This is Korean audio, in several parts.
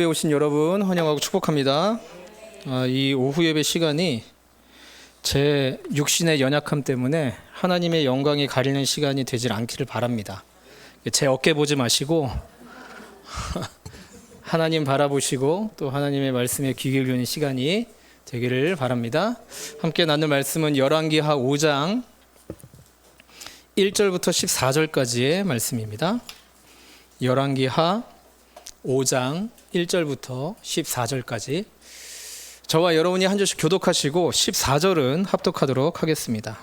오신 여러분 환영하고 축복합니다. 이 오후 예배 시간이 제 육신의 연약함 때문에 하나님의 영광이 가리는 시간이 되질 않기를 바랍니다. 제 어깨 보지 마시고 하나님 바라보시고 또 하나님의 말씀에 귀 기울이는 시간이 되기를 바랍니다. 함께 나눌 말씀은 열왕기하 5장 1절부터 14절까지의 말씀입니다. 열왕기하 5장 1절부터 14절까지 저와 여러분이 한 절씩 교독하시고 14절은 합독하도록 하겠습니다.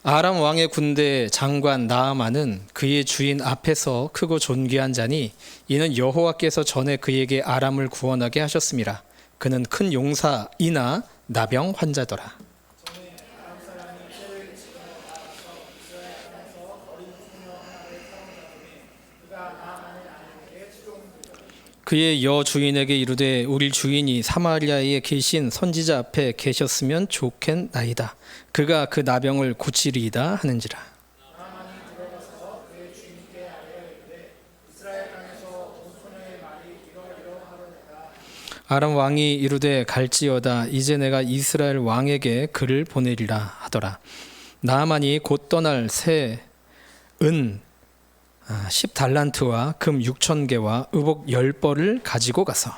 아람 왕의 군대 장관 나아만은 그의 주인 앞에서 크고 존귀한 자니 이는 여호와께서 전에 그에게 아람을 구원하게 하셨습니다. 그는 큰 용사이나 나병 환자더라. 그의 여주인에게 이르되 우리 주인이 사마리아에 계신 선지자 앞에 계셨으면 좋겠나이다. 그가 그 나병을 고치리이다 하는지라. 아람 왕이 이르되 갈지어다. 이제 내가 이스라엘 왕에게 글을 보내리라 하더라. 나아만이 곧 떠날 새 은 10달란트와 금 6,000개와 의복 10벌을 가지고 가서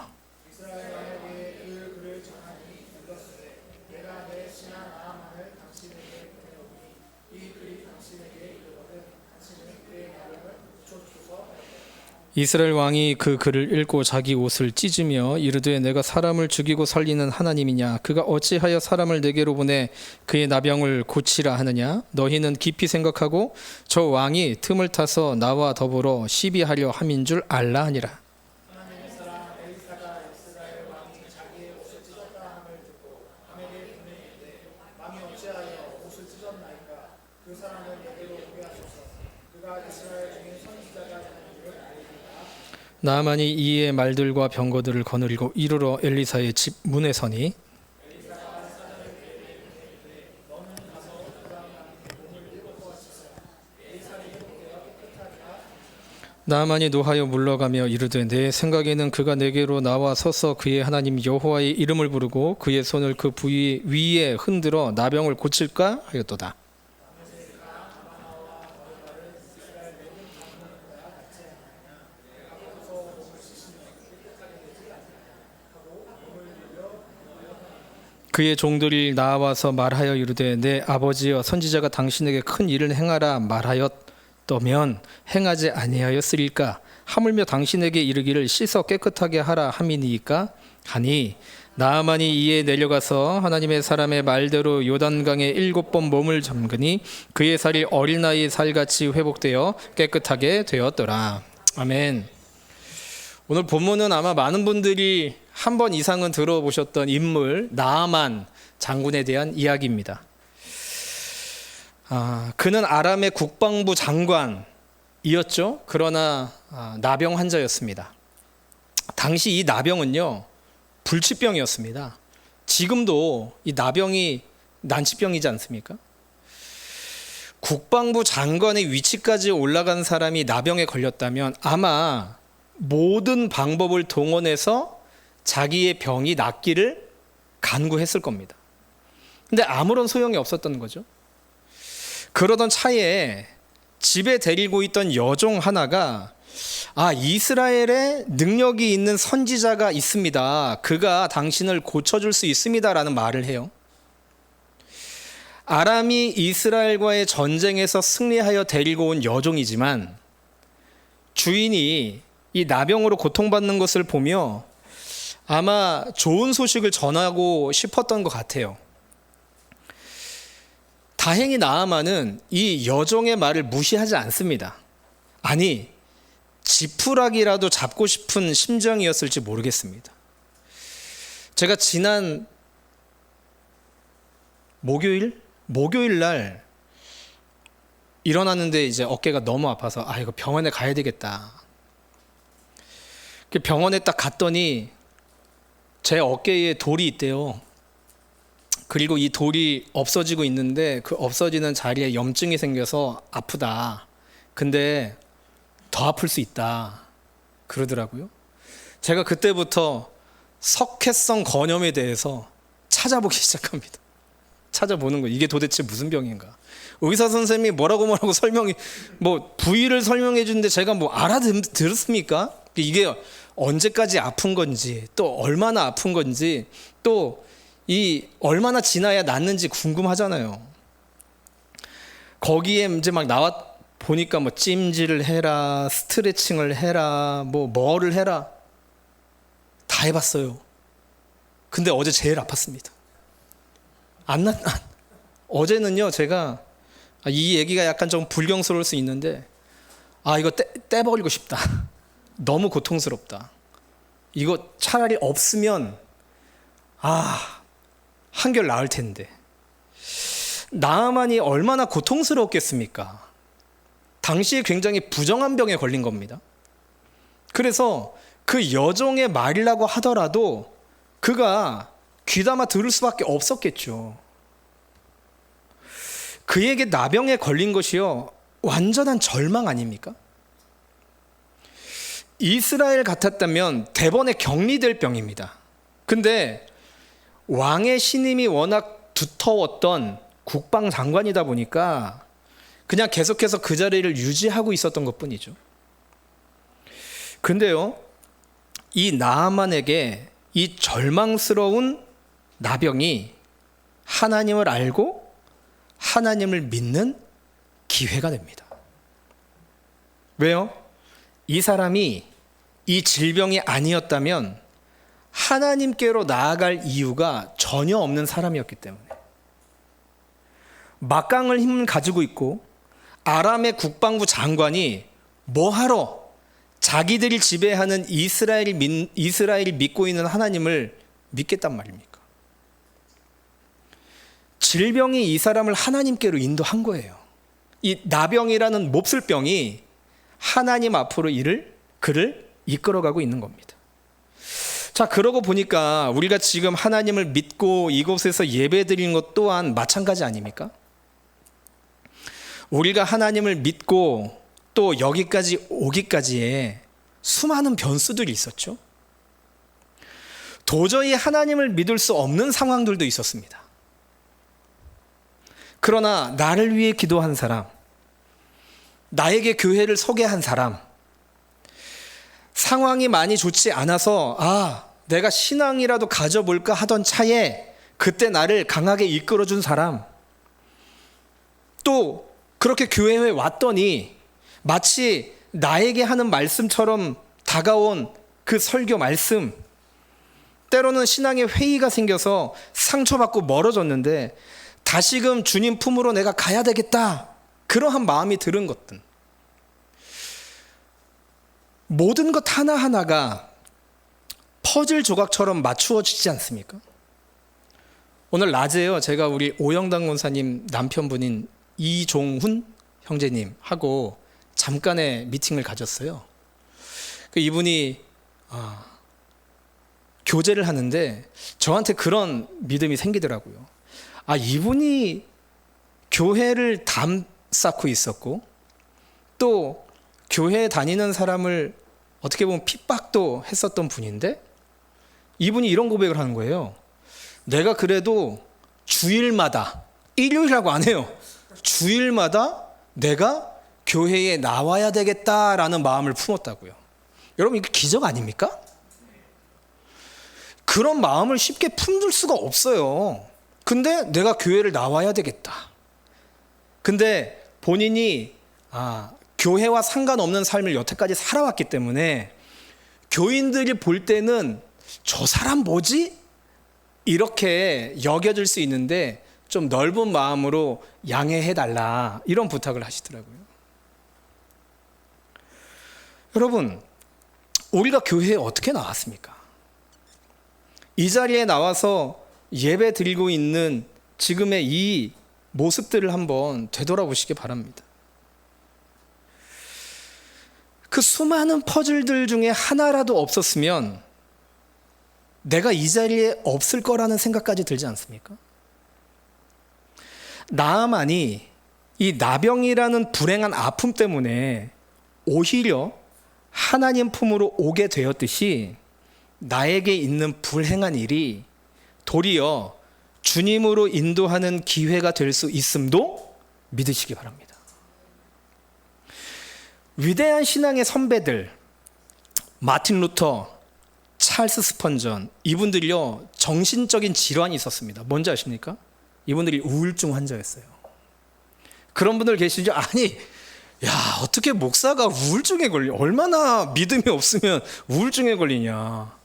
이스라엘 왕이 그 글을 읽고 자기 옷을 찢으며 이르되 내가 사람을 죽이고 살리는 하나님이냐? 그가 어찌하여 사람을 내게로 보내 그의 나병을 고치라 하느냐? 너희는 깊이 생각하고 저 왕이 틈을 타서 나와 더불어 시비하려 함인 줄 알라 하니라. 나아만이 이의 말들과 병거들을 거느리고 이르러 엘리사의 집 문에 서니 나아만이 노하여 물러가며 이르되 내 생각에는 그가 내게로 나와 서서 그의 하나님 여호와의 이름을 부르고 그의 손을 그 부위 위에 흔들어 나병을 고칠까 하였도다. 그의 종들이 나와서 말하여 이르되 내 아버지여 선지자가 당신에게 큰 일을 행하라 말하였더면 행하지 아니하였으리까? 하물며 당신에게 이르기를 씻어 깨끗하게 하라 함이니이까? 하니 나아만이 이에 내려가서 하나님의 사람의 말대로 요단강에 7번 몸을 잠그니 그의 살이 어린 나이의 살같이 회복되어 깨끗하게 되었더라. 아멘. 오늘 본문은 아마 많은 분들이 한 번 이상은 들어보셨던 인물 나아만 장군에 대한 이야기입니다. 그는 아람의 국방부 장관이었죠. 그러나 나병 환자였습니다. 당시 이 나병은요 불치병이었습니다. 지금도 이 나병이 난치병이지 않습니까? 국방부 장관의 위치까지 올라간 사람이 나병에 걸렸다면 아마 모든 방법을 동원해서 자기의 병이 낫기를 간구했을 겁니다. 근데 아무런 소용이 없었던 거죠. 그러던 차에 집에 데리고 있던 여종 하나가 이스라엘에 능력이 있는 선지자가 있습니다. 그가 당신을 고쳐줄 수 있습니다. 라는 말을 해요. 아람이 이스라엘과의 전쟁에서 승리하여 데리고 온 여종이지만 주인이 이 나병으로 고통받는 것을 보며 아마 좋은 소식을 전하고 싶었던 것 같아요. 다행히 나아만은 이 여종의 말을 무시하지 않습니다. 아니, 지푸라기라도 잡고 싶은 심정이었을지 모르겠습니다. 제가 지난 목요일 날 일어났는데 이제 어깨가 너무 아파서 이거 병원에 가야 되겠다. 병원에 딱 갔더니 제 어깨에 돌이 있대요. 그리고 이 돌이 없어지고 있는데 그 없어지는 자리에 염증이 생겨서 아프다. 근데 더 아플 수 있다. 그러더라고요. 제가 그때부터 석회성 건염에 대해서 찾아보기 시작합니다. 찾아보는 거, 이게 도대체 무슨 병인가. 의사 선생님이 뭐라고 설명이, 부위를 설명해 주는데 제가 알아들었습니까? 이게 언제까지 아픈 건지, 또 얼마나 아픈 건지, 또 얼마나 지나야 낫는지 궁금하잖아요. 거기에 이제 막 나와 보니까 찜질을 해라, 스트레칭을 해라, 뭐를 해라, 다 해봤어요. 근데 어제 제일 아팠습니다. 어제는요, 제가 이 얘기가 약간 좀 불경스러울 수 있는데, 이거 떼버리고 싶다. 너무 고통스럽다. 이거 차라리 없으면 한결 나을 텐데. 나아만이 얼마나 고통스러웠겠습니까? 당시에 굉장히 부정한 병에 걸린 겁니다. 그래서 그 여종의 말이라고 하더라도 그가 귀담아 들을 수밖에 없었겠죠. 그에게 나병에 걸린 것이요, 완전한 절망 아닙니까? 이스라엘 같았다면 대번에 격리될 병입니다. 근데 왕의 신임이 워낙 두터웠던 국방장관이다 보니까 그냥 계속해서 그 자리를 유지하고 있었던 것뿐이죠. 근데요, 이 나아만에게 이 절망스러운 나병이 하나님을 알고 하나님을 믿는 기회가 됩니다. 왜요? 이 사람이 이 질병이 아니었다면 하나님께로 나아갈 이유가 전혀 없는 사람이었기 때문에, 막강한 힘을 가지고 있고 아람의 국방부 장관이 뭐하러 자기들이 지배하는 이스라엘이 믿고 있는 하나님을 믿겠단 말입니까? 질병이 이 사람을 하나님께로 인도한 거예요. 이 나병이라는 몹쓸병이 하나님 앞으로 그를 이끌어가고 있는 겁니다. 자, 그러고 보니까 우리가 지금 하나님을 믿고 이곳에서 예배드리는 것 또한 마찬가지 아닙니까? 우리가 하나님을 믿고 또 여기까지 오기까지에 수많은 변수들이 있었죠. 도저히 하나님을 믿을 수 없는 상황들도 있었습니다. 그러나 나를 위해 기도한 사람, 나에게 교회를 소개한 사람, 상황이 많이 좋지 않아서 내가 신앙이라도 가져볼까 하던 차에 그때 나를 강하게 이끌어준 사람, 또 그렇게 교회에 왔더니 마치 나에게 하는 말씀처럼 다가온 그 설교 말씀, 때로는 신앙의 회의가 생겨서 상처받고 멀어졌는데 다시금 주님 품으로 내가 가야 되겠다, 그러한 마음이 들은 것들, 모든 것 하나하나가 퍼즐 조각처럼 맞추어지지 않습니까? 오늘 낮에요, 제가 우리 오영당 권사님 남편분인 이종훈 형제님하고 잠깐의 미팅을 가졌어요. 이분이 교제를 하는데 저한테 그런 믿음이 생기더라고요. 이분이 교회를 담쌓고 있었고 또 교회에 다니는 사람을 어떻게 보면 핍박도 했었던 분인데 이분이 이런 고백을 하는 거예요. 내가 그래도 주일마다, 일요일이라고 안 해요, 주일마다 내가 교회에 나와야 되겠다라는 마음을 품었다고요. 여러분, 이게 기적 아닙니까? 그런 마음을 쉽게 품을 수가 없어요. 근데 내가 교회를 나와야 되겠다. 근데 본인이 교회와 상관없는 삶을 여태까지 살아왔기 때문에 교인들이 볼 때는 저 사람 뭐지? 이렇게 여겨질 수 있는데 좀 넓은 마음으로 양해해달라, 이런 부탁을 하시더라고요. 여러분, 우리가 교회에 어떻게 나왔습니까? 이 자리에 나와서 예배 드리고 있는 지금의 이 모습들을 한번 되돌아보시기 바랍니다. 그 수많은 퍼즐들 중에 하나라도 없었으면 내가 이 자리에 없을 거라는 생각까지 들지 않습니까? 나아만이 이 나병이라는 불행한 아픔 때문에 오히려 하나님 품으로 오게 되었듯이 나에게 있는 불행한 일이 도리어 주님으로 인도하는 기회가 될 수 있음도 믿으시기 바랍니다. 위대한 신앙의 선배들, 마틴 루터, 찰스 스펀전, 이분들이요 정신적인 질환이 있었습니다. 뭔지 아십니까? 이분들이 우울증 환자였어요. 그런 분들 계시죠? 아니, 야, 어떻게 목사가 우울증에 걸려? 얼마나 믿음이 없으면 우울증에 걸리냐.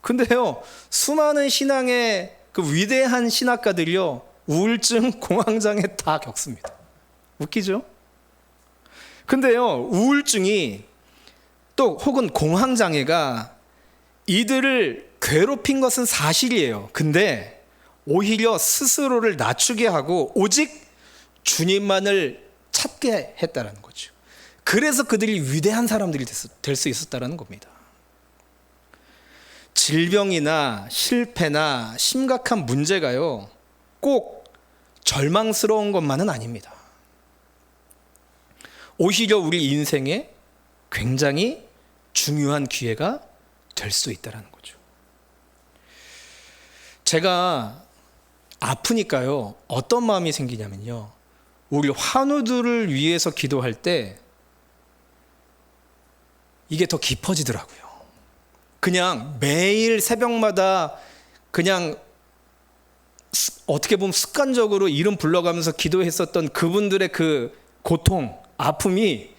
근데요, 수많은 신앙의 그 위대한 신학가들이요, 우울증, 공황장애 다 겪습니다. 웃기죠? 근데요, 우울증이 또 혹은 공황장애가 이들을 괴롭힌 것은 사실이에요. 근데 오히려 스스로를 낮추게 하고 오직 주님만을 찾게 했다는 거죠. 그래서 그들이 위대한 사람들이 될 수 있었다는 겁니다. 질병이나 실패나 심각한 문제가요, 꼭 절망스러운 것만은 아닙니다. 오히려 우리 인생에 굉장히 중요한 기회가 될 수 있다는 거죠. 제가 아프니까요, 어떤 마음이 생기냐면요, 우리 환우들을 위해서 기도할 때 이게 더 깊어지더라고요. 그냥 매일 새벽마다 그냥 어떻게 보면 습관적으로 이름 불러가면서 기도했었던 그분들의 그 고통, 아픔이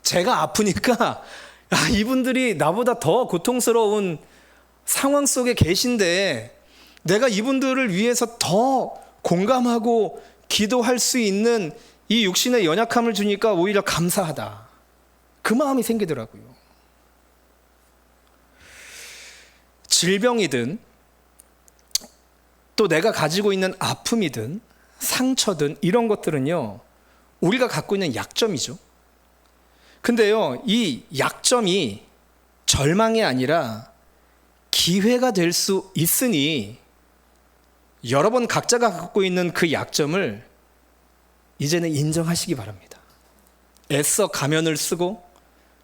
제가 아프니까 이분들이 나보다 더 고통스러운 상황 속에 계신데 내가 이분들을 위해서 더 공감하고 기도할 수 있는 이 육신의 연약함을 주니까 오히려 감사하다. 그 마음이 생기더라고요. 질병이든 또 내가 가지고 있는 아픔이든 상처든 이런 것들은요, 우리가 갖고 있는 약점이죠. 근데요, 이 약점이 절망이 아니라 기회가 될 수 있으니 여러분 각자가 갖고 있는 그 약점을 이제는 인정하시기 바랍니다. 애써 가면을 쓰고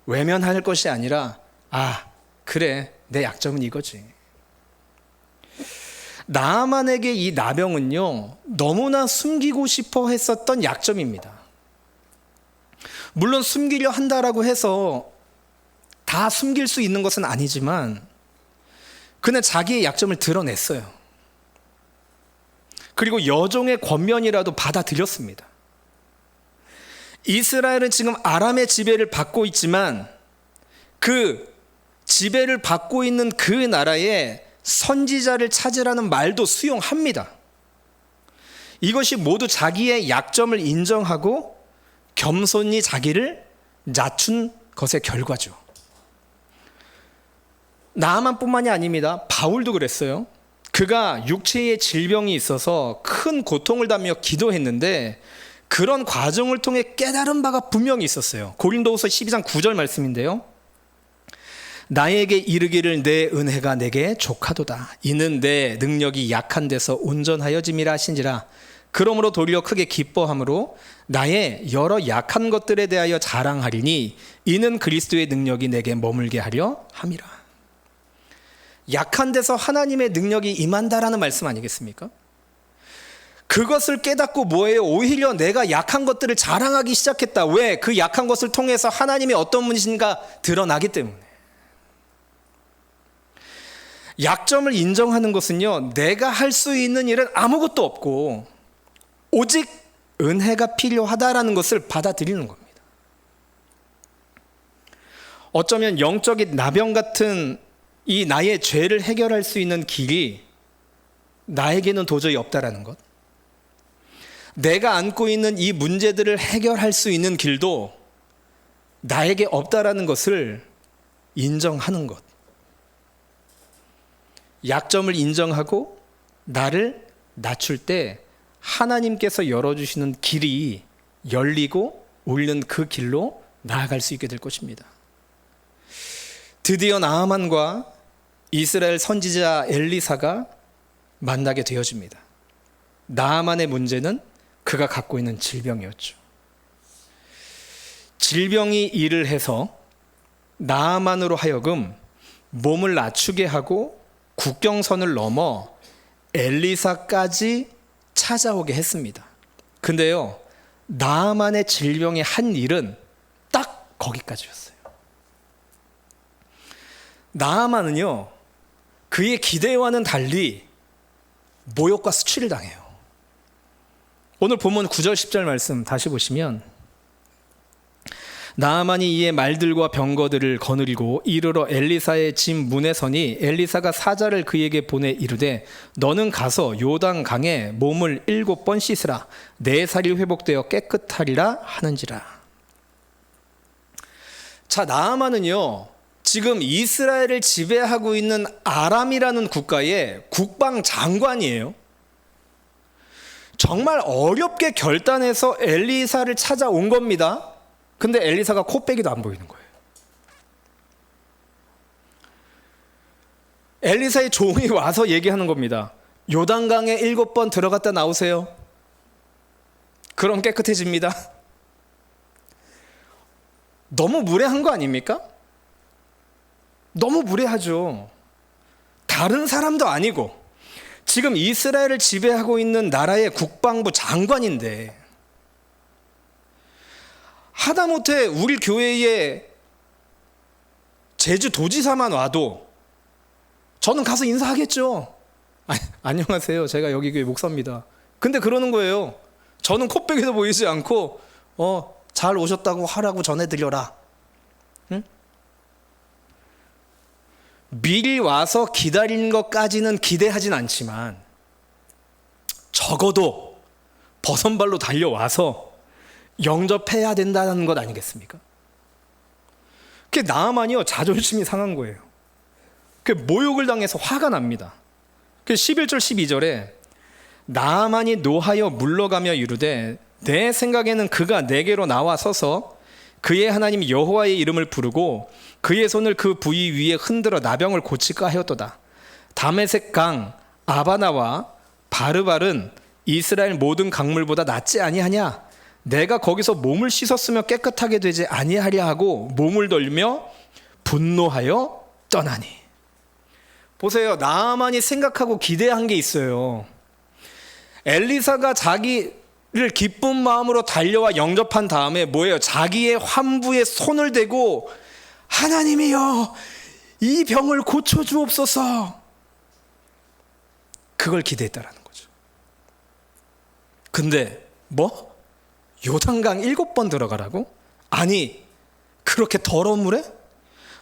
외면할 것이 아니라, 아, 그래, 내 약점은 이거지. 나아만에게 이 나병은요, 너무나 숨기고 싶어 했었던 약점입니다. 물론 숨기려 한다라고 해서 다 숨길 수 있는 것은 아니지만 그는 자기의 약점을 드러냈어요. 그리고 여종의 권면이라도 받아들였습니다. 이스라엘은 지금 아람의 지배를 받고 있지만 그 지배를 받고 있는 그 나라에 선지자를 찾으라는 말도 수용합니다. 이것이 모두 자기의 약점을 인정하고 겸손히 자기를 낮춘 것의 결과죠. 나아만뿐만이 아닙니다. 바울도 그랬어요. 그가 육체의 질병이 있어서 큰 고통을 당하며 기도했는데 그런 과정을 통해 깨달은 바가 분명히 있었어요. 고린도후서 12장 9절 말씀인데요. 나에게 이르기를 내 은혜가 내게 족하도다. 이는 내 능력이 약한 데서 온전하여짐이라 하신지라. 그러므로 도리어 크게 기뻐함으로 나의 여러 약한 것들에 대하여 자랑하리니 이는 그리스도의 능력이 내게 머물게 하려 함이라. 약한 데서 하나님의 능력이 임한다라는 말씀 아니겠습니까? 그것을 깨닫고 뭐예요? 오히려 내가 약한 것들을 자랑하기 시작했다. 왜? 그 약한 것을 통해서 하나님이 어떤 분이신가 드러나기 때문에. 약점을 인정하는 것은요, 내가 할 수 있는 일은 아무것도 없고 오직 은혜가 필요하다라는 것을 받아들이는 겁니다. 어쩌면 영적인 나병 같은 이 나의 죄를 해결할 수 있는 길이 나에게는 도저히 없다라는 것, 내가 안고 있는 이 문제들을 해결할 수 있는 길도 나에게 없다라는 것을 인정하는 것, 약점을 인정하고 나를 낮출 때 하나님께서 열어주시는 길이 열리고 오르는 그 길로 나아갈 수 있게 될 것입니다. 드디어 나아만과 이스라엘 선지자 엘리사가 만나게 되어집니다. 나아만의 문제는 그가 갖고 있는 질병이었죠. 질병이 일을 해서 나아만으로 하여금 몸을 낮추게 하고 국경선을 넘어 엘리사까지 찾아오게 했습니다. 근데요, 나아만의 질병이 한 일은 딱 거기까지였어요. 나아만은요, 그의 기대와는 달리 모욕과 수치를 당해요. 오늘 본문 9절 10절 말씀 다시 보시면, 나아만이 이에 말들과 병거들을 거느리고 이르러 엘리사의 집 문에 서니 엘리사가 사자를 그에게 보내 이르되 너는 가서 요단 강에 몸을 7번 씻으라 내 살이 회복되어 깨끗하리라 하는지라. 자, 나아만은요, 지금 이스라엘을 지배하고 있는 아람이라는 국가의 국방 장관이에요. 정말 어렵게 결단해서 엘리사를 찾아온 겁니다. 근데 엘리사가 코빼기도 안 보이는 거예요. 엘리사의 종이 와서 얘기하는 겁니다. 요단강에 7번 들어갔다 나오세요. 그럼 깨끗해집니다. 너무 무례한 거 아닙니까? 너무 무례하죠. 다른 사람도 아니고 지금 이스라엘을 지배하고 있는 나라의 국방부 장관인데, 하다못해 우리 교회에 제주도지사만 와도 저는 가서 인사하겠죠. 안녕하세요, 제가 여기 교회 목사입니다. 근데 그러는 거예요. 저는 코빼기도 보이지 않고 잘 오셨다고 하라고 전해드려라. 응? 미리 와서 기다리는 것까지는 기대하진 않지만 적어도 버선발로 달려와서 영접해야 된다는 것 아니겠습니까? 그게 나아만이요, 자존심이 상한 거예요. 그 모욕을 당해서 화가 납니다. 그 11절 12절에 나아만이 노하여 물러가며 이르되 내 생각에는 그가 내게로 나와 서서 그의 하나님 여호와의 이름을 부르고 그의 손을 그 부위 위에 흔들어 나병을 고칠까 하였도다. 다메섹 강 아바나와 바르발은 이스라엘 모든 강물보다 낫지 아니하냐? 내가 거기서 몸을 씻었으면 깨끗하게 되지 아니하랴 하고 몸을 돌며 분노하여 떠나니. 보세요, 나아만이 생각하고 기대한 게 있어요. 엘리사가 자기를 기쁜 마음으로 달려와 영접한 다음에 뭐예요? 자기의 환부에 손을 대고 하나님이여 이 병을 고쳐주옵소서, 그걸 기대했다라는 거죠. 근데 요단강 7번 들어가라고? 아니, 그렇게 더러운 물에?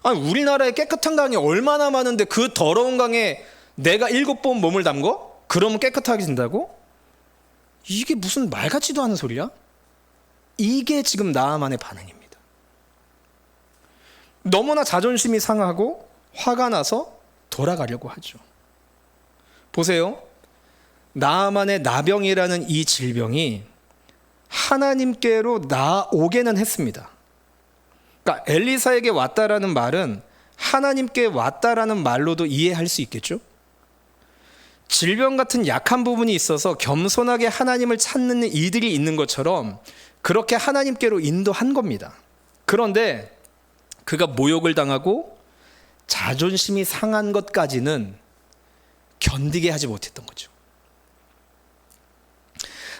아니, 우리나라에 깨끗한 강이 얼마나 많은데 그 더러운 강에 내가 7번 몸을 담궈? 그러면 깨끗하게 된다고? 이게 무슨 말 같지도 않은 소리야? 이게 지금 나아만의 반응입니다. 너무나 자존심이 상하고 화가 나서 돌아가려고 하죠. 보세요, 나아만의 나병이라는 이 질병이 하나님께로 나오게는 했습니다. 그러니까 엘리사에게 왔다라는 말은 하나님께 왔다라는 말로도 이해할 수 있겠죠? 질병 같은 약한 부분이 있어서 겸손하게 하나님을 찾는 이들이 있는 것처럼 그렇게 하나님께로 인도한 겁니다. 그런데 그가 모욕을 당하고 자존심이 상한 것까지는 견디게 하지 못했던 거죠.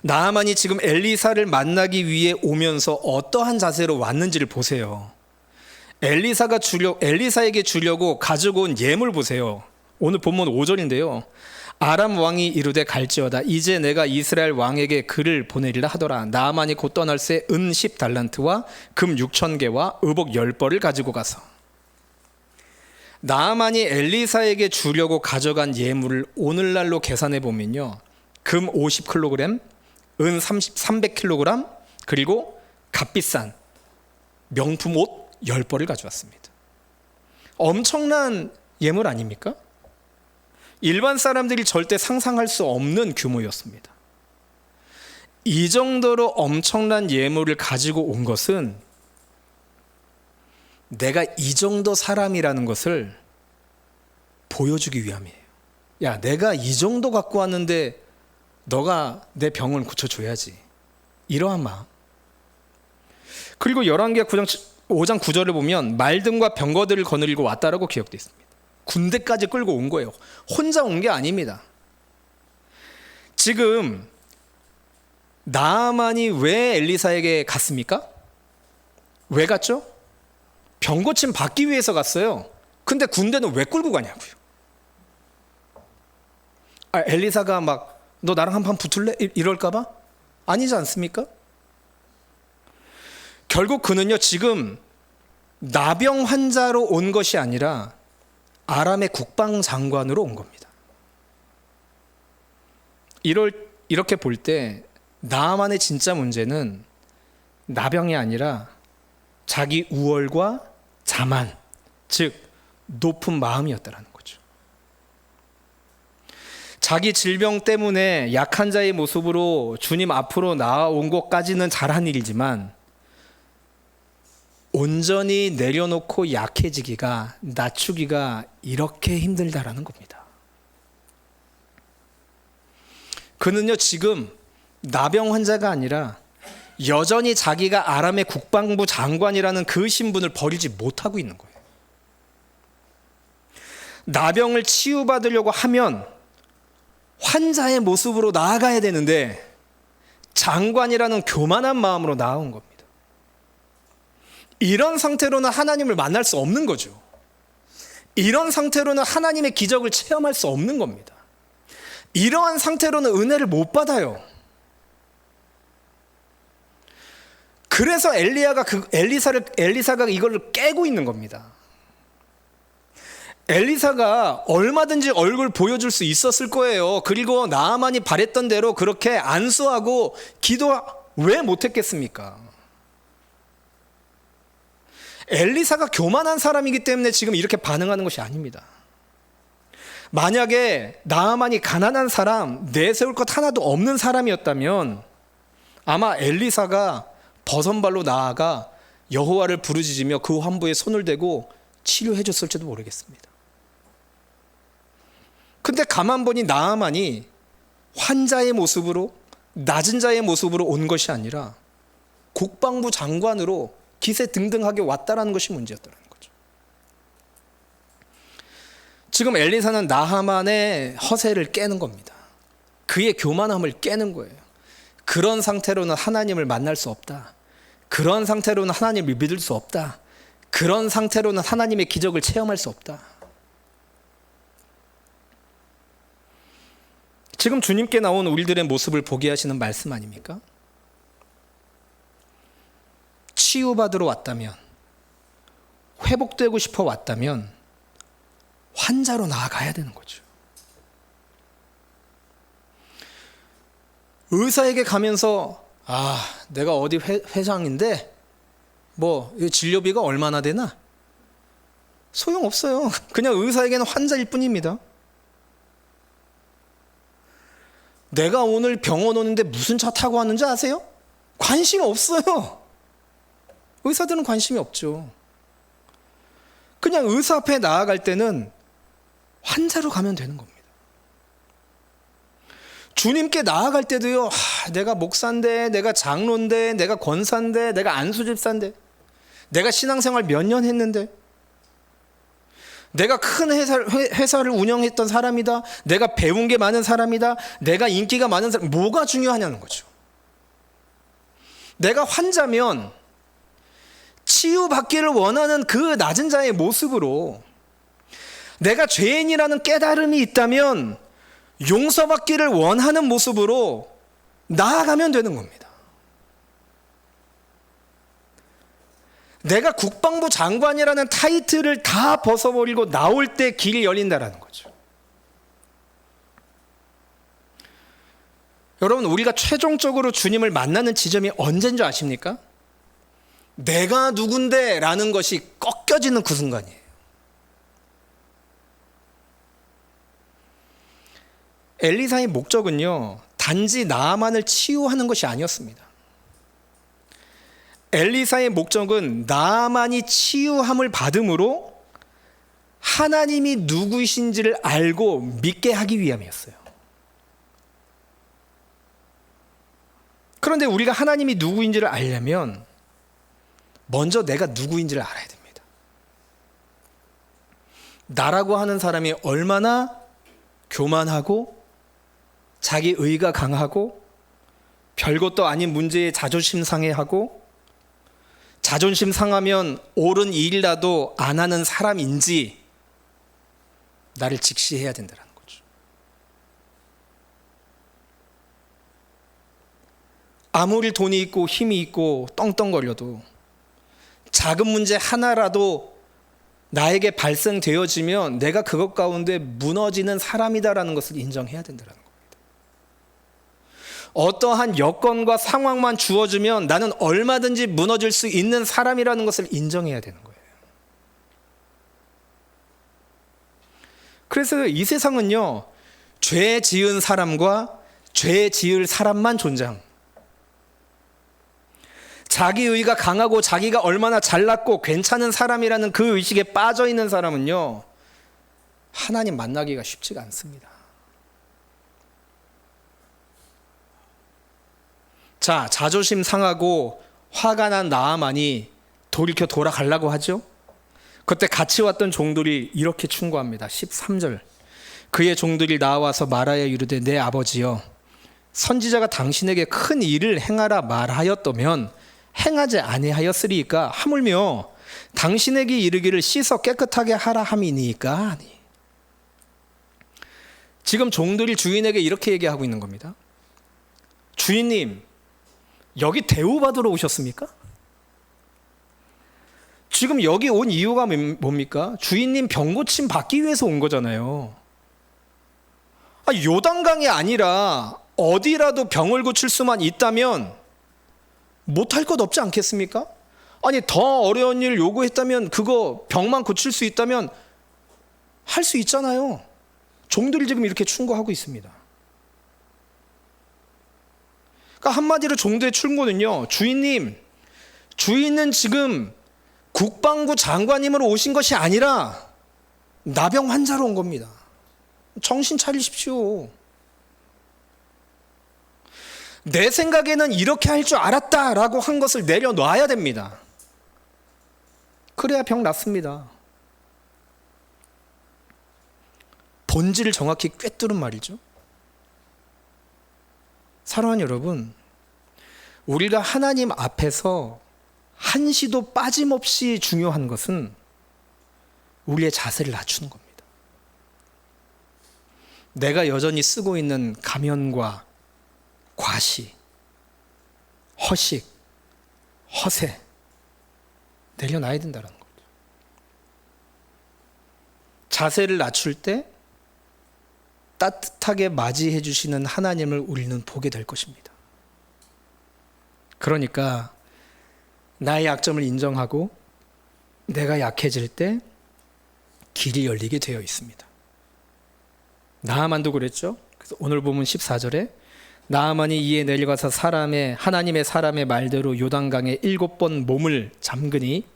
나아만이 지금 엘리사를 만나기 위해 오면서 어떠한 자세로 왔는지를 보세요. 엘리사에게 주려고 가지고 온 예물 보세요. 오늘 본문 5절인데요. 아람 왕이 이르되 갈지어다. 이제 내가 이스라엘 왕에게 글을 보내리라 하더라. 나아만이 곧 떠날 새 은 10달란트와 금 6,000개와 의복 10벌을 가지고 가서. 나아만이 엘리사에게 주려고 가져간 예물을 오늘날로 계산해 보면요, 금 50kg, 은 300kg, 그리고 값비싼 명품 옷 10벌을 가져왔습니다. 엄청난 예물 아닙니까? 일반 사람들이 절대 상상할 수 없는 규모였습니다. 이 정도로 엄청난 예물을 가지고 온 것은 내가 이 정도 사람이라는 것을 보여주기 위함이에요. 야, 내가 이 정도 갖고 왔는데 너가 내 병을 고쳐줘야지, 이러한 마음. 그리고 열왕기하 5장 9절을 보면 말등과 병거들을 거느리고 왔다라고 기록되어 있습니다. 군대까지 끌고 온 거예요. 혼자 온 게 아닙니다. 지금 나아만이 왜 엘리사에게 갔습니까? 왜 갔죠? 병 고침 받기 위해서 갔어요. 근데 군대는 왜 끌고 가냐고요. 엘리사가 막 너 나랑 한판 붙을래? 이럴까 봐? 아니지 않습니까? 결국 그는요, 지금 나병 환자로 온 것이 아니라 아람의 국방장관으로 온 겁니다. 이렇게 볼 때 나아만의 진짜 문제는 나병이 아니라 자기 우월과 자만, 즉 높은 마음이었다라는 거죠. 자기 질병 때문에 약한 자의 모습으로 주님 앞으로 나아온 것까지는 잘한 일이지만 온전히 내려놓고 약해지기가, 낮추기가 이렇게 힘들다라는 겁니다. 그는요, 지금 나병 환자가 아니라 여전히 자기가 아람의 국방부 장관이라는 그 신분을 버리지 못하고 있는 거예요. 나병을 치유받으려고 하면 환자의 모습으로 나아가야 되는데 장관이라는 교만한 마음으로 나아온 겁니다. 이런 상태로는 하나님을 만날 수 없는 거죠. 이런 상태로는 하나님의 기적을 체험할 수 없는 겁니다. 이러한 상태로는 은혜를 못 받아요. 그래서 엘리사가 이걸 깨고 있는 겁니다. 엘리사가 얼마든지 얼굴 보여줄 수 있었을 거예요. 그리고 나아만이 바랬던 대로 그렇게 안수하고 기도 왜 못했겠습니까? 엘리사가 교만한 사람이기 때문에 지금 이렇게 반응하는 것이 아닙니다. 만약에 나아만이 가난한 사람, 내세울 것 하나도 없는 사람이었다면 아마 엘리사가 버선발로 나아가 여호와를 부르짖으며 그 환부에 손을 대고 치료해 줬을지도 모르겠습니다. 근데 가만 보니 나아만이 환자의 모습으로, 낮은 자의 모습으로 온 것이 아니라 국방부 장관으로 기세등등하게 왔다라는 것이 문제였다는 거죠. 지금 엘리사는 나하만의 허세를 깨는 겁니다. 그의 교만함을 깨는 거예요. 그런 상태로는 하나님을 만날 수 없다. 그런 상태로는 하나님을 믿을 수 없다. 그런 상태로는 하나님의 기적을 체험할 수 없다. 지금 주님께 나온 우리들의 모습을 보게 하시는 말씀 아닙니까? 치유받으러 왔다면, 회복되고 싶어 왔다면 환자로 나아가야 되는 거죠. 의사에게 가면서 내가 어디 회장인데 진료비가 얼마나 되나? 소용없어요. 그냥 의사에게는 환자일 뿐입니다. 내가 오늘 병원 오는데 무슨 차 타고 왔는지 아세요? 관심 없어요. 의사들은 관심이 없죠. 그냥 의사 앞에 나아갈 때는 환자로 가면 되는 겁니다. 주님께 나아갈 때도요, 내가 목사인데, 내가 장로인데, 내가 권사인데, 내가 안수집사인데, 내가 신앙생활 몇 년 했는데, 내가 큰 회사를 운영했던 사람이다, 내가 배운 게 많은 사람이다, 내가 인기가 많은 사람, 뭐가 중요하냐는 거죠. 내가 환자면 치유받기를 원하는 그 낮은 자의 모습으로, 내가 죄인이라는 깨달음이 있다면 용서받기를 원하는 모습으로 나아가면 되는 겁니다. 내가 국방부 장관이라는 타이틀을 다 벗어버리고 나올 때 길이 열린다라는 거죠. 여러분, 우리가 최종적으로 주님을 만나는 지점이 언제인 줄 아십니까? 내가 누군데 라는 것이 꺾여지는 그 순간이에요. 엘리사의 목적은요, 단지 나아만을 치유하는 것이 아니었습니다. 엘리사의 목적은 나아만이 치유함을 받음으로 하나님이 누구이신지를 알고 믿게 하기 위함이었어요. 그런데 우리가 하나님이 누구인지를 알려면 먼저 내가 누구인지를 알아야 됩니다. 나라고 하는 사람이 얼마나 교만하고 자기 의가 강하고 별것도 아닌 문제에 자존심 상해하고 자존심 상하면 옳은 일이라도 안 하는 사람인지 나를 직시해야 된다는 거죠. 아무리 돈이 있고 힘이 있고 떵떵거려도 작은 문제 하나라도 나에게 발생되어지면 내가 그것 가운데 무너지는 사람이다라는 것을 인정해야 된다는 겁니다. 어떠한 여건과 상황만 주어지면 나는 얼마든지 무너질 수 있는 사람이라는 것을 인정해야 되는 거예요. 그래서 이 세상은요, 죄 지은 사람과 죄 지을 사람만 존재합니다. 자기 의가 강하고 자기가 얼마나 잘났고 괜찮은 사람이라는 그 의식에 빠져 있는 사람은요, 하나님 만나기가 쉽지가 않습니다. 자, 자존심 상하고 화가 난 나아만이 돌이켜 돌아가려고 하죠. 그때 같이 왔던 종들이 이렇게 충고합니다. 13절. 그의 종들이 나와서 말하여 이르되 내 아버지여 선지자가 당신에게 큰 일을 행하라 말하였다면 행하지 아니하였으리이까 하물며 당신에게 이르기를 씻어 깨끗하게 하라 함이니까 하니. 지금 종들이 주인에게 이렇게 얘기하고 있는 겁니다. 주인님, 여기 대우받으러 오셨습니까? 지금 여기 온 이유가 뭡니까? 주인님 병 고침 받기 위해서 온 거잖아요. 요단강이 아니라 어디라도 병을 고칠 수만 있다면 못할 것 없지 않겠습니까? 아니, 더 어려운 일 요구했다면 그거 병만 고칠 수 있다면 할 수 있잖아요. 종들이 지금 이렇게 충고하고 있습니다. 그러니까 한마디로 종들의 충고는요, 주인은 지금 국방부 장관님으로 오신 것이 아니라 나병 환자로 온 겁니다. 정신 차리십시오. 내 생각에는 이렇게 할 줄 알았다라고 한 것을 내려놔야 됩니다. 그래야 병 낫습니다. 본질을 정확히 꿰뚫은 말이죠. 사랑하는 여러분, 우리가 하나님 앞에서 한시도 빠짐없이 중요한 것은 우리의 자세를 낮추는 겁니다. 내가 여전히 쓰고 있는 가면과 과시, 허식, 허세 내려놔야 된다는 거죠. 자세를 낮출 때 따뜻하게 맞이해 주시는 하나님을 우리는 보게 될 것입니다. 그러니까 나의 약점을 인정하고 내가 약해질 때 길이 열리게 되어 있습니다. 나아만도 그랬죠. 그래서 오늘 보면 14절에 나아만이 이에 내려가서 하나님의 사람의 말대로 요단강에 7번 몸을 잠그니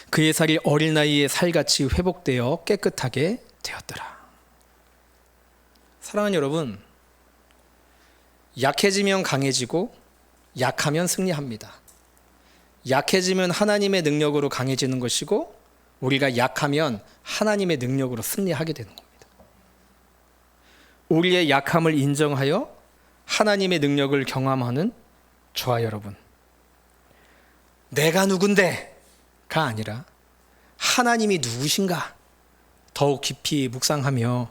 그의 살이 어린 나이에 살같이 회복되어 깨끗하게 되었더라. 사랑하는 여러분, 약해지면 강해지고 약하면 승리합니다. 약해지면 하나님의 능력으로 강해지는 것이고 우리가 약하면 하나님의 능력으로 승리하게 되는 겁니다. 우리의 약함을 인정하여 하나님의 능력을 경험하는 저와 여러분, 내가 누군데가 아니라 하나님이 누구신가 더욱 깊이 묵상하며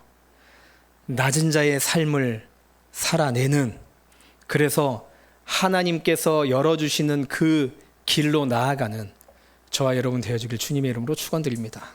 낮은 자의 삶을 살아내는, 그래서 하나님께서 열어주시는 그 길로 나아가는 저와 여러분 되어주길 주님의 이름으로 축원드립니다.